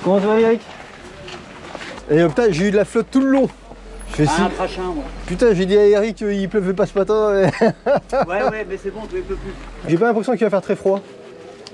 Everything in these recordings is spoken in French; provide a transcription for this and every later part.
Comment ça va Eric? Et putain, j'ai eu de la flotte tout le long. Un crachin, moi. Putain, j'ai dit à Eric qu'il pleuvait pas ce matin. Et... ouais, mais c'est bon, il pleut plus. J'ai pas l'impression qu'il va faire très froid.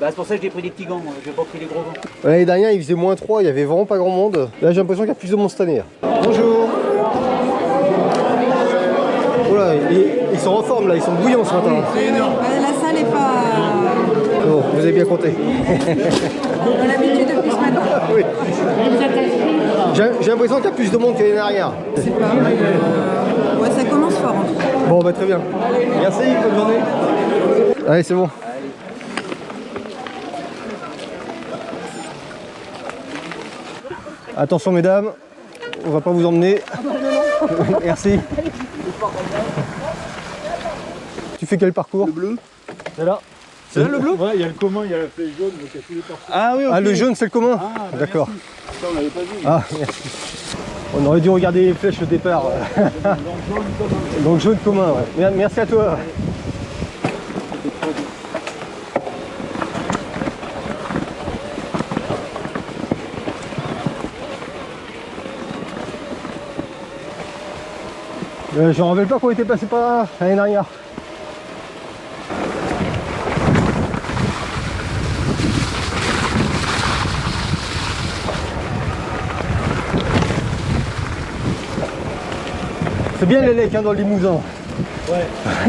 Bah c'est pour ça que j'ai pris des petits gants, moi. J'ai pas pris les gros gants. L'année dernière, il faisait -3, il y avait vraiment pas grand monde. Là, j'ai l'impression qu'il y a plus de monde cette année. Bonjour. Voilà, ils sont en forme là, ils sont bouillants ce matin. La salle est pas... Bon, vous avez bien compté. On a l'habitude depuis ce matin. Oui. J'ai l'impression qu'il y a plus de monde que l'année dernière. C'est pas... ouais, ça commence fort en tout cas. Bon, bah très bien. Merci, bonne journée. Allez, c'est bon. Attention mesdames, on va pas vous emmener. Merci. Tu fais quel parcours? Le bleu. C'est là. C'est là le bleu? Ouais, il y a le commun, il y a la flèche jaune, donc il y a tous les parcours. Ah oui, ok. Ah, le jaune c'est le commun? Ah, bah d'accord. Ça, on l'avait pas vu. Ah, merci. On aurait dû regarder les flèches au départ. Donc jaune commun, ouais. Merci à toi. Je me rappelle pas qu'on était passé par là l'année dernière. C'est bien les lecs hein, dans le Limousin. Ouais.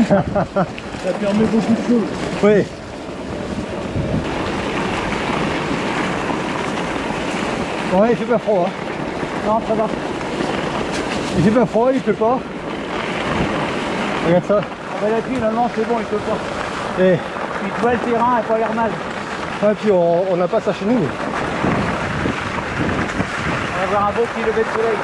Ça permet beaucoup de choses. Oui. Ouais, il fait pas froid. Hein. Non, ça va. Il fait pas froid, il pleut pas. Regarde ça. Ah bah là-dessus, finalement, c'est bon, il peut pas. Et Puis tu vois, le terrain n'a pas l'air mal. puis on n'a pas ça chez nous. On va avoir un beau petit lever de soleil.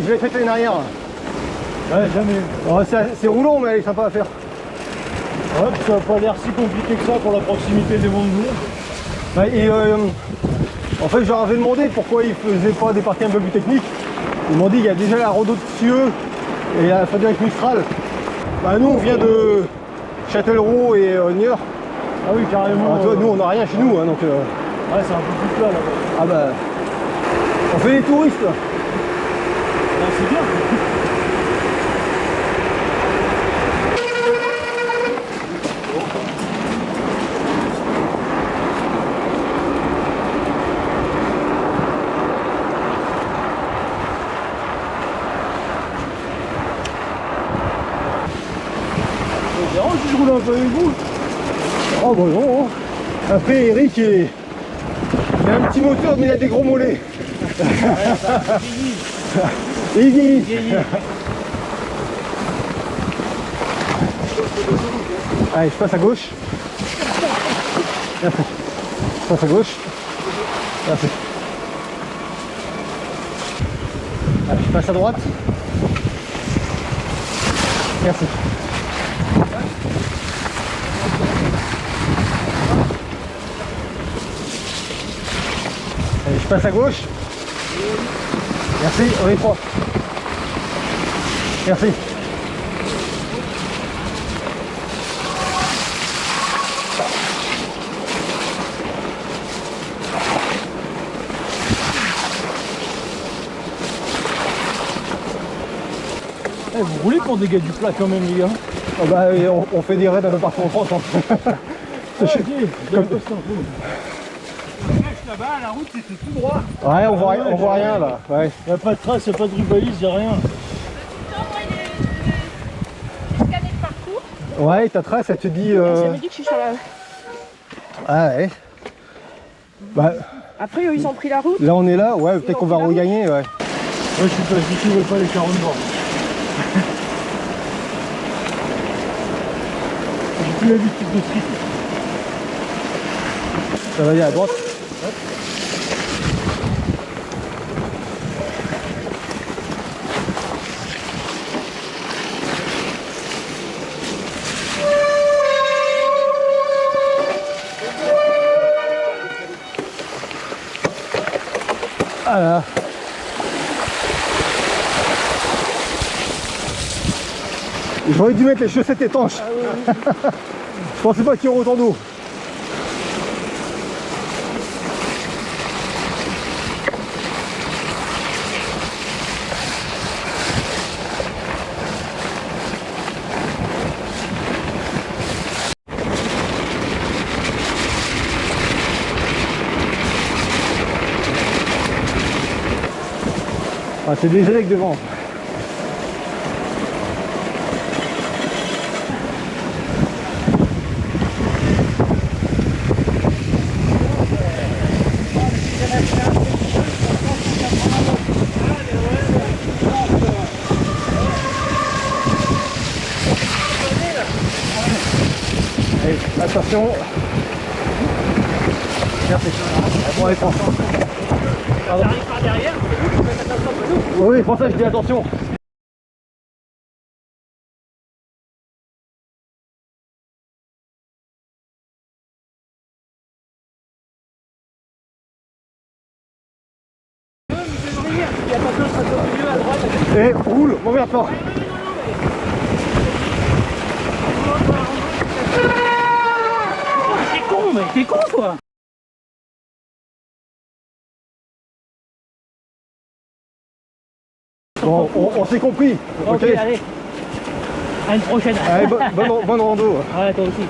Je l'ai fait l'année dernière. Ouais, jamais. Oh, c'est roulant mais elle est sympa à faire. Ouais, puis ça n'a pas l'air si compliqué que ça pour la proximité des monts de jour. Ouais, et en fait, je leur avais demandé pourquoi ils faisaient pas des parties un peu plus techniques. Ils m'ont dit qu'il y a déjà la rando de Cieux et la Frédéric Mistral. Bah, nous, on vient de Châtellerault et Niort. Ah oui, carrément. Alors, tu vois, nous, on n'a rien chez nous. Hein, donc, Ouais, c'est un peu plus plat là-bas. ah bah, on fait les touristes. Ouais, c'est bien. Ça dérange si je roule un peu avec vous? Oh bah non. Hein. Après, Eric, il a un petit moteur, mais il a des gros mollets. Et il vieillit. Allez, je passe à gauche. Merci. Je passe à gauche. Merci. Allez, je passe à droite. Merci. Allez, je passe à gauche. Merci, on est trois. Merci. Eh, vous roulez pour des gars du plat quand même, les gars. Oh bah, on fait des raids un peu partout en France. Hein. Ah, ok, comme ça, là-bas, la route c'était tout droit. Ouais, on voit rien là. Ouais. Il n'y a pas de trace, il n'y a pas de rubalise, il n'y a rien. Scanner le parcours. Ouais, ta trace, elle te dit. Ça me dit que je suis sur la... Ah ouais. Bah, Après, eux, ils ont pris la route. là on est là, ouais, peut-être qu'on va regagner, ouais. Ouais, je suis pas du tout, je vois pas les 40 bords. plus l'habitude de ski. Ça va aller à droite. Voilà. J'aurais dû mettre les chaussettes étanches. Je pensais pas qu'il y aurait autant d'eau. Ah, c'est déjà avec devant. Allez, attention. Merci. Bon, allez, prends. Pardon. T'arrives par derrière, vous faites attention à nous. Oui, pour ça je dis attention. Il y a pas d'autre au milieu à droite. Et roule, m'emmerde pas. T'es con, mec, t'es con toi. Bon, on s'est compris. Ok, allez. À une prochaine. Allez, bonne rando. Ouais, toi aussi.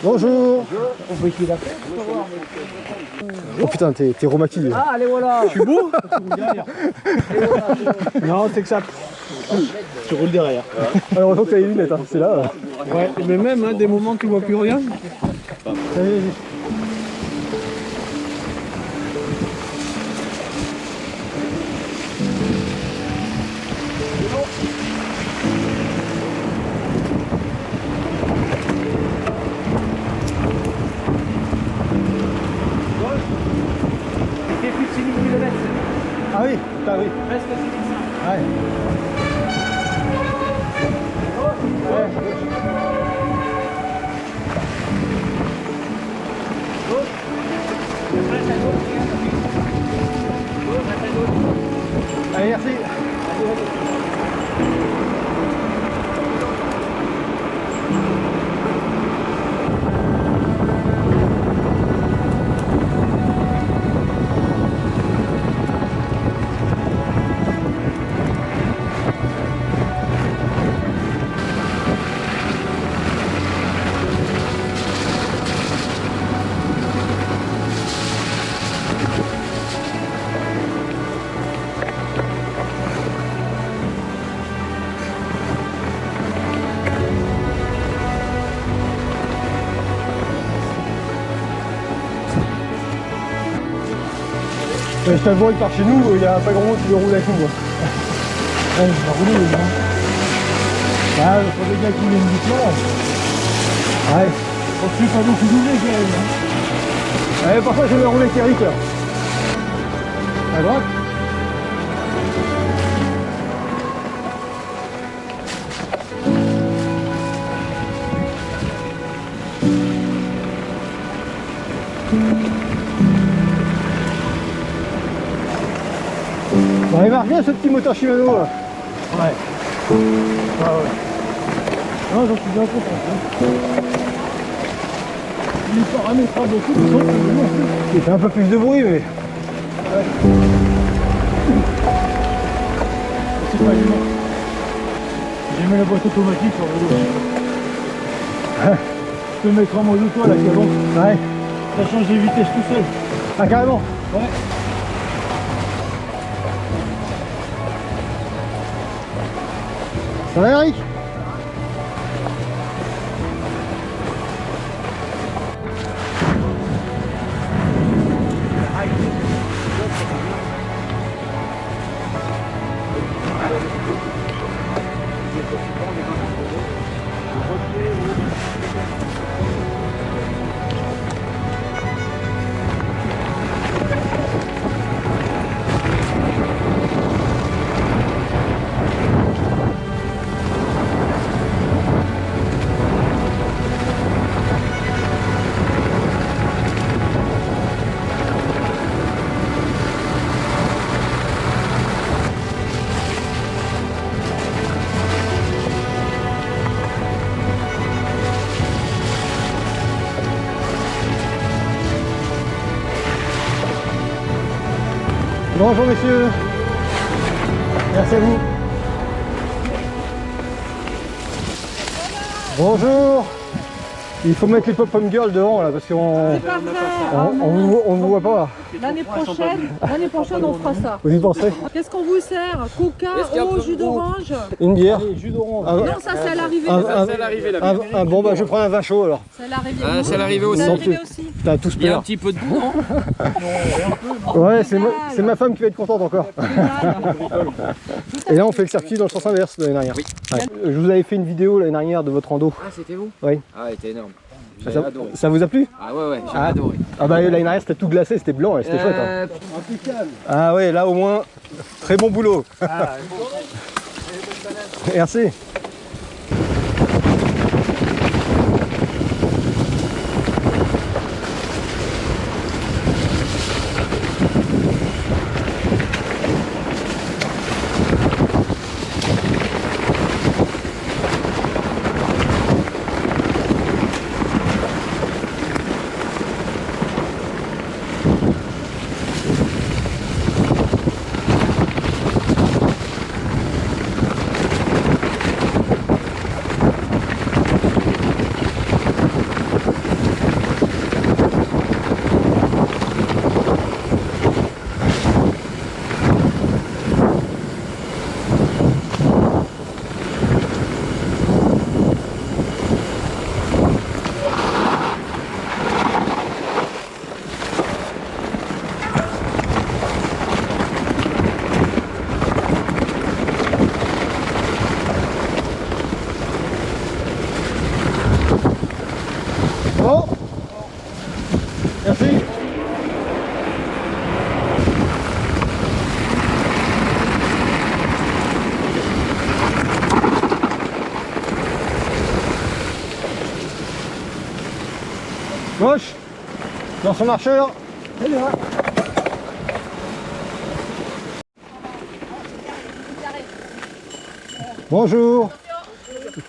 Bonjour. On peut essayer d'appeler. Oh putain, t'es rhumatisé. Ah, allez, voilà. Je suis beau. Non, c'est que ça. Tu roules derrière. Alors, heureusement que t'as les lunettes, hein. C'est là. Ouais, mais même hein, des moments où tu vois plus rien. Allez, Il fait plus de 6000 km. ah oui, putain, oui. Presque 6500. Ouais. Allez, merci. Je t'avoue que par chez nous, il n'y a pas grand monde qui roule avec nous. Ouais, je vais rouler, hein. Ah, il faut des gars qui viennent du plan. Ouais. On suit pas beaucoup doublé quand même. Hein. Ouais, parfois je vais rouler avec Eric. À droite. Bon, il marche bien ce petit moteur Shimano là. Ouais. Ah ouais. Non, j'en suis bien content. Hein. Il paramétrera beaucoup de temps. Il fait un peu plus de bruit, mais. Ouais. C'est pas humain. J'ai mis la boîte automatique sur le vélo. Je peux mettre en mode auto là qui avance. Ouais. Ça change les vitesses tout seul. Ah, carrément. Ouais. Ça va, Eric? Bonjour messieurs. Merci à vous. Bonjour. Il faut mettre les pop-up girls devant là parce qu'on C'est pas vrai. on ne voit pas. L'année prochaine, on fera ça. Vous y pensez? Qu'est-ce qu'on vous sert? Coca, eau, jus d'orange? Une bière. Jus d'orange. Un- Non, ça c'est à l'arrivée. C'est à l'arrivée la bière. bon bah je prends un vin chaud alors. C'est à l'arrivée. Ah, c'est à l'arrivée aussi. C'est à l'arrivée aussi. T'as tous Il y a un peur. petit peu de boue, non? Ouais, c'est ma femme qui va être contente encore. Et là on fait le circuit dans le sens inverse de l'année dernière. Oui. Ouais. Je vous avais fait une vidéo l'année dernière de votre rando. Ah, c'était vous? Oui. Ah, elle était énorme. J'ai Ça, adoré. ça vous a plu? Ah ouais, j'ai Ah. adoré. Ah bah l'année dernière c'était tout glacé, c'était blanc et c'était chouette. Hein. Ah ouais, là au moins, très bon boulot. Merci. Bon. Merci. Gauche. Dans son marcheur. Bonjour.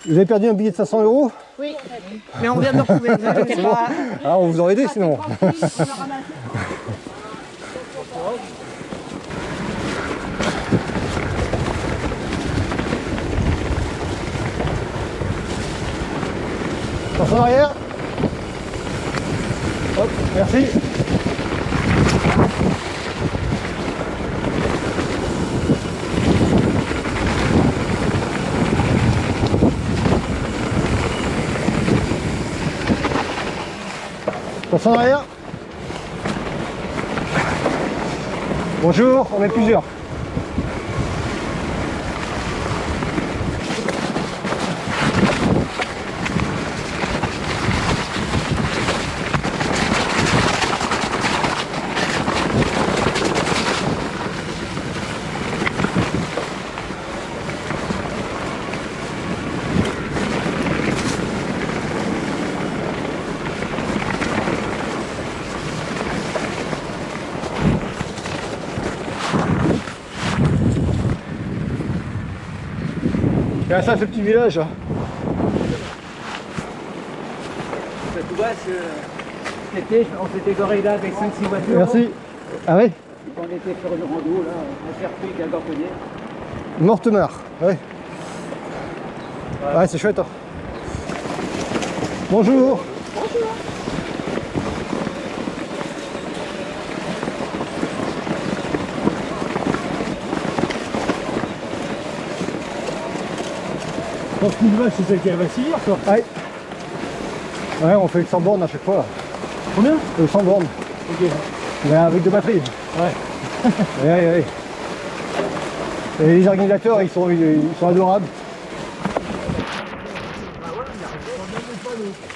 Vous avez perdu un billet de 500 €? Oui, mais on vient de le retrouver, ne vous inquiétez pas. Ah, on vous aurait aidé sinon. Attention en arrière. Hop, merci. Attention en arrière. Bonjour, on est plusieurs. Et ça, ce petit village. Là. Tout bas, cet été, on s'était goré là avec 5-6 voitures. Merci. Ah oui? On était sur une rando, là, un circuit d'Algorconnier. Mortemar. Ouais. Ouais, c'est chouette. Hein. Bonjour. Donc une vache, c'est celle qui a vacillé, quoi. Ouais. Ouais, on fait le 100 bornes à chaque fois. Là. Combien? Le 100 bornes. Ok. Mais avec de batterie. Ouais. Ouais. Et les organisateurs, ils sont adorables.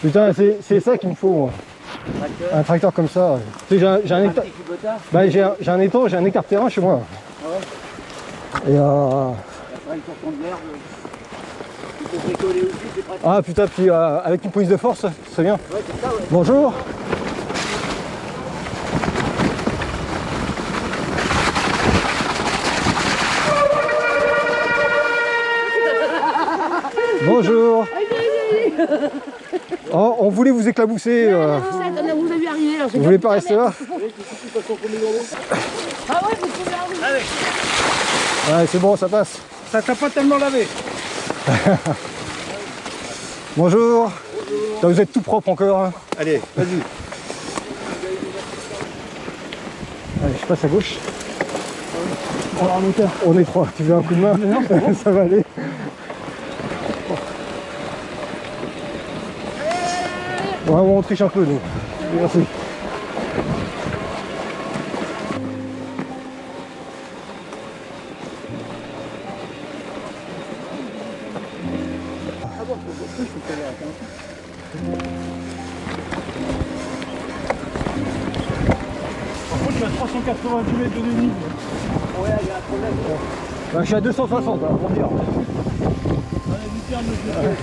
Putain, c'est ça qu'il me faut, moi. Un tracteur comme ça. Tu sais, j'ai un hectare. Bah, j'ai un étang, j'ai un hectare de terrain chez moi. Et Après, pour ton herbe, il faut bricoler aussi, c'est pratique. ah putain, puis avec une prise de force, c'est bien. Ouais, c'est ça, ouais. Bonjour. Bonjour. Oh, on voulait vous éclabousser. On vous a vu arriver. Vous voulez pas rester là? Ah ouais, vous pouvez arriver. Ouais, c'est bon, ça passe. Ça t'a pas tellement lavé. Bonjour. Là, vous êtes tout propre encore. Hein. Allez, vas-y. Allez, je passe à gauche. On est trois. Tu veux un coup de main? Ça va aller. Ouais, on triche un peu, nous. Merci. Par contre, il y a 390 mètres de dénivelé. Bah, je suis à 260, alors, pour dire. Allez, du terme, monsieur.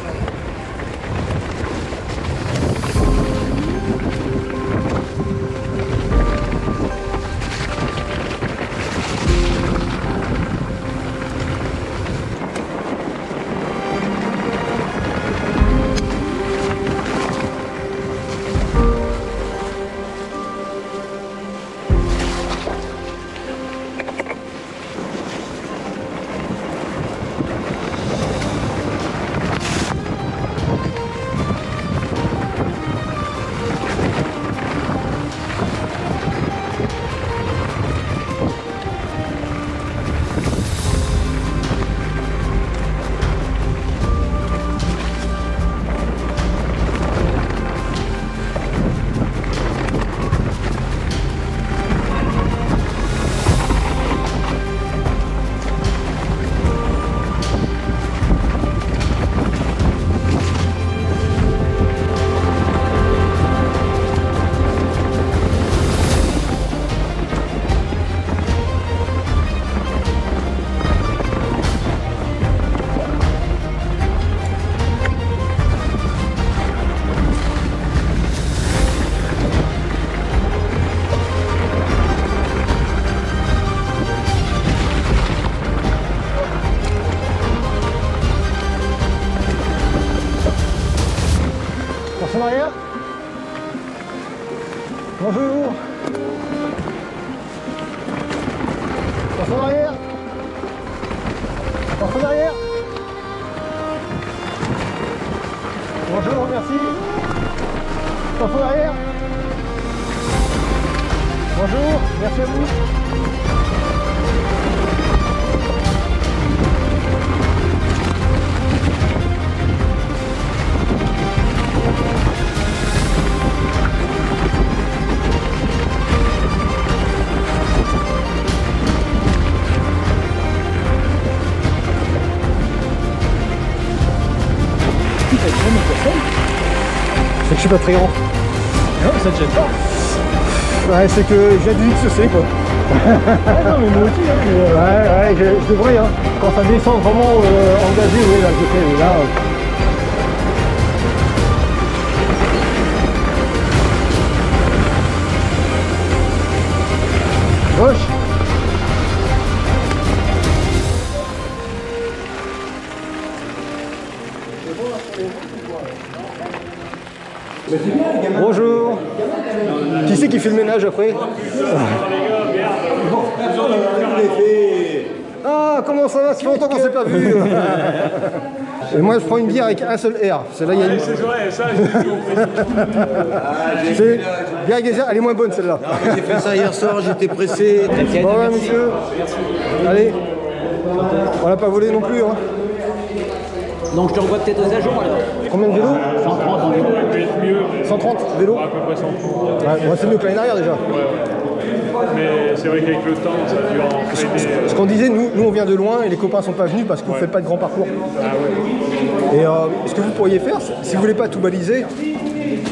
Passe en arrière. Bonjour. Passe en arrière. Passe en arrière. Bonjour, merci. Passe en arrière. Bonjour, merci à vous. C'est que je suis pas très grand. Non, ça te gêne pas. Ouais, c'est que j'ai du XC quoi. Non, mais moi aussi, hein. Ouais, je devrais, hein. Quand ça descend vraiment engagé, oui, là, je fais, mais là... Gauche. Bonjour. Qui c'est qui fait le ménage après? Ah, comment ça va? Ça fait longtemps qu'on s'est pas vu. Et moi, je prends une bière avec un seul R. Celle-là, il y a une... C'est vrai, ça, C'est bière avec des R, elle est moins bonne celle-là. J'ai fait ça hier soir, j'étais pressé. Bon, ouais, monsieur. Allez. On l'a pas volé non plus. Hein. Donc je te revois peut-être aux agents alors. Combien de vélos? 130 en vélo. 130 vélos? à peu près 100. Ouais, moi, c'est mieux que l'année dernière déjà. Mais c'est vrai qu'avec le temps, ça a dû entraîner. Ce qu'on disait, nous on vient de loin et les copains sont pas venus parce que vous faites pas de grand parcours. Et ce que vous pourriez faire, si vous voulez pas tout baliser,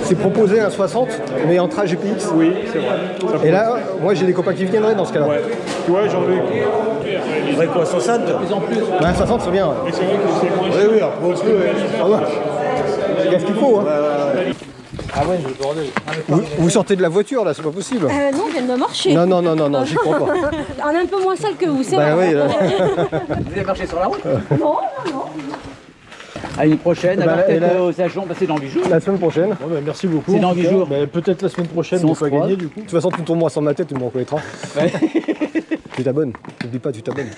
c'est proposer un 60 mais en trajet GPX. Oui, c'est vrai. Ça Et là, moi j'ai des copains qui viendraient dans ce cas-là. ouais. Tu vois, j'en ai. On ferait quoi, 60? Ouais, 60 c'est bien. Ouais. Et c'est vrai que c'est moins Oui, oui, on peut. Ah ouais. Il y a ce qu'il faut. Hein. Ah ouais, le bordel. Vous sortez de la voiture là, c'est pas possible. Non, je viens de me marcher. Non, j'y crois pas. On est un peu moins sale que vous, c'est Bah vrai. oui, là. Vous avez marché sur la route? Non. À une prochaine, Bah, alors et peut-être là- aux agents, c'est dans 8 jours. La semaine prochaine. Bon, bah, merci beaucoup. C'est en dans tout 8 cas. jours. Bah, peut-être la semaine prochaine, Si on on va pas se croise. gagner du coup. De toute façon, tu tournes moi sur ma tête, tu me reconnaîtras. Ouais. Tu t'abonnes. N'oublie pas, tu t'abonnes.